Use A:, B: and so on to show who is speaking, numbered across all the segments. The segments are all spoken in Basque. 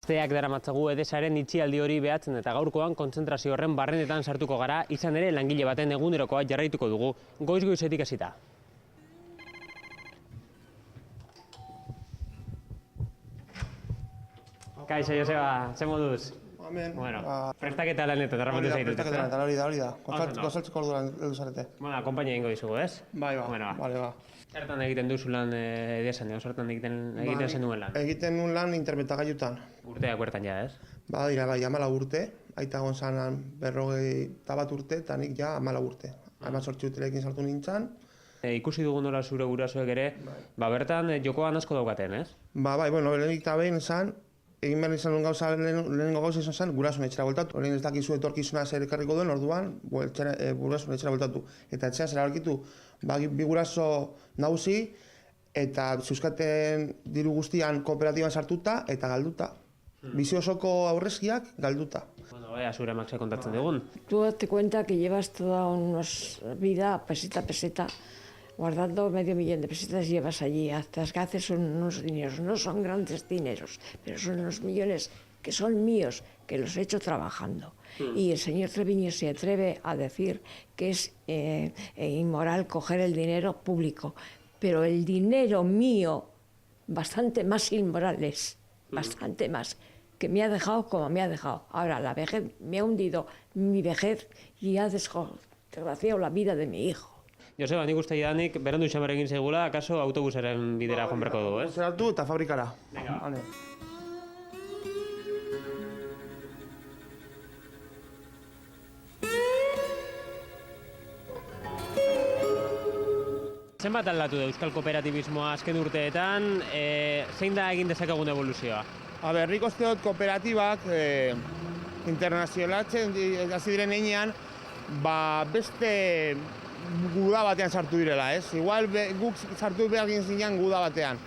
A: Asteak daramatzagu Edesaren itxialdi hori behatzen eta gaurkoan kontzentrazio horren barrenetan sartuko gara, izan ere langile baten egunerokoa jarraituko dugu, goiz-goizetik hasita. Kaixo, Joseba, ze moduz?
B: Amen.
A: Bueno, prestaketa lanetan darramatu zaitut.
B: Prestaketa lanetan, hori da. Gozaltzeko orduan heldu zarete.
A: Bueno, konpainia egingo dizugu, ez?
B: Bai, ba.
A: Zertan egiten duzu lan Edesan, zertan egiten zenuen lan?
B: Egiten nuen lan intermetagailutan.
A: Urteak bertan ja, ez?
B: Ba, dira, bai, 14 urte. Aita gonzan 41 urte, eta nik ja 14 urte. 18 urterekin sartu nintzen.
A: Ikusi dugu nola zure gurasoek ere, bertan jokoan asko daukaten, ez?
B: Bai, bueno, lehenik eta behin esan, egin behar izan lehenengo gauza izan zen, gurasun etxera voltatu. Orain ez dakizu etorkizuna zer ekarriko duen, orduan gurasun etxera voltatu. Eta etxean zer aurkitu, bi guraso nagusi, eta zeuskaten diru guztian kooperatiban sartuta eta galduta. Bizi osoko aurrezkiak galduta.
A: Bueno, zure amak ze kontatzen digun.
C: Tú date cuenta que llevas toda una vida peseta a peseta, guardando medio millón de pesetas llevas allí, hasta que haces unos dineros, no son grandes dineros, pero son unos millones que son míos, que los he hecho trabajando. Y el señor Treviño se atreve a decir que es inmoral coger el dinero público, pero el dinero mío, bastante más inmoral es, bastante más, que me ha dejado como me ha dejado. Ahora la vejez me ha hundido mi vejez y ha desgraciado la vida de mi hijo.
A: Joseba, nik uste idanik, berandu xamar egin zaigula, akaso autobusaren bidera joan berko dugu, ez?
B: Zeratu eta fabrikara.
A: Venga.
B: Vale.
A: Zenbat aldatu da euskal kooperatibismoa azken urteetan, zein da egin dezakegun evoluzioa?
B: Nik uste dut kooperatibak internazionalatzen hasi diren heinean, beste guda batean sartu direla, ez? Igual guk sartu behar ginen guda batean.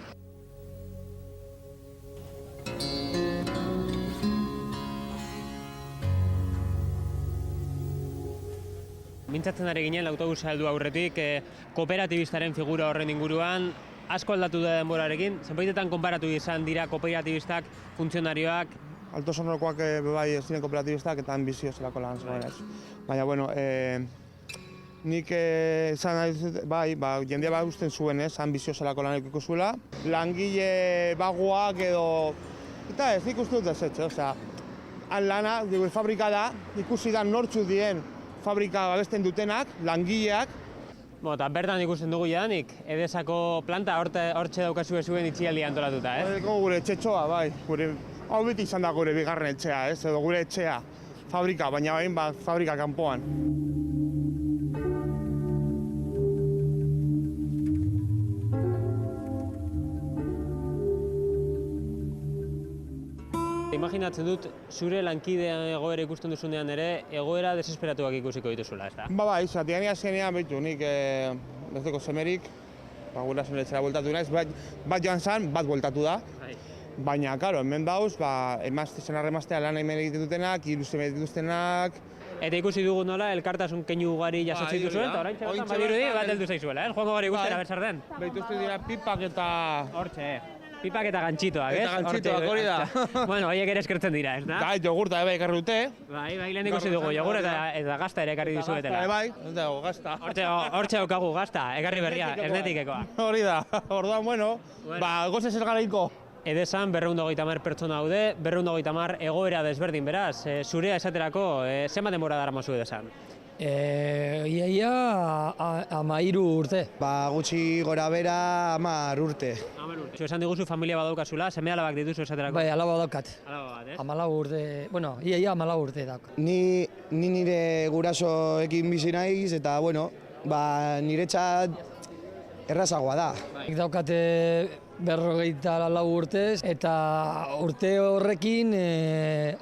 A: Mintzatzen ari ginen autobusa heldu aurretik, kooperatibistaren figura horren inguruan, asko aldatu da denborarekin, zenbaitetan konparatu izan dira kooperatibistak, funtzionarioak?
B: Alto sonorokoak bai ez ziren kooperatibistak eta ambizio zelako lan zegoen ez. Baina, bueno, nik esan nahi dut, bai, jendea usten zuen ez, ambizio zelako lan ekiko zuela. Langile bagoak edo, eta ez, nik uste dut ez etxe, osea, lana, fabrika da, ikusi da nortzu dien fabrika babesten dutenak, langileak.
A: Eta bertan ikusten dugu jadanik, Edesako planta hortxe daukazue zuen itxialdia antolatuta, ez?
B: Gure etxetxoa, bai. Hau beti izan da gure bigarren etxea, ez? Edo gure etxea, fabrika, baina bain fabrika kanpoan.
A: Imaginatzen dut, zure lankidean egoera ikusten duzunean ere, egoera desesperatuak ikusiko dituzula, ez da?
B: Bai, zatian azkenean behitu, nik besteko semerik, gurasun etxera bueltatu naiz, bat joan zen, bat bueltatu da. Baina, karo, hemen dauz, arremaztea lan hemen egiten dutenak, ilustre dituztenak.
A: Eta ikusi dugu nola, elkartasun keinu ugari jasotzen duzuen, eta orain txegotan badirudi bat heldu zaizuela, joango gari guztera berzer den.
B: Behituzte dira pipak eta...
A: Hortxe, pipak eta gantxitoak, ez?
B: Eta gantxitoak, hori da.
A: Bueno, horiek ere eskertzen dira, ez da?
B: Bai, jogurta ebe ekarri dute.
A: Bai, lehen ikusi dugu, jogur eta gazta ere ekarri dizuetela.
B: Bai, gazta.
A: Hortxe daukagu gazta, ekarri berria, ernetikekoa.
B: Hori da, orduan, bueno, goze zer garaiko.
A: Edesan 230 pertsona daude, 230 egoera desberdin beraz. Zurea esaterako, zenbat denbora daramazu Edesan?
D: Iaia 13 urte.
E: Gutxi gora bera 10 urte.
A: Zu esan diguzu familia badaukazula, seme alabak dituzu esaterako?
D: Bai, alaba daukat.
A: Alaba bat, ez?
D: 14 urte, bueno, iaia 14 urte dauk.
E: Ni nire gurasoekin bizi naiz eta, bueno, niretzat errazagoa da.
D: Nik daukate 54 urtez eta urte horrekin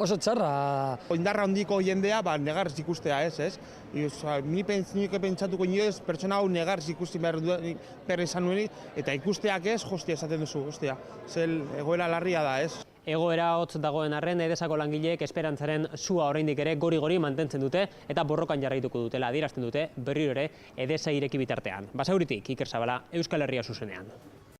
D: oso txarra.
B: Indarra handiko jendea negarz ikustea ez? Nik pentsatuko inoiz pertsona hau negarz ikusti behar izan nuen eta ikusteak ez, hostia esaten duzu, hostia. Zel egoera larria da, ez?
A: Egoera hotz dagoen arren, Edesako langileek esperantzaren sua oraindik ere gori-gori mantentzen dute eta borrokan jarraituko dutela adierazten dute berriro ere Edesa ireki bitartean. Basauritik, Iker Zabala, Euskal Herria zuzenean.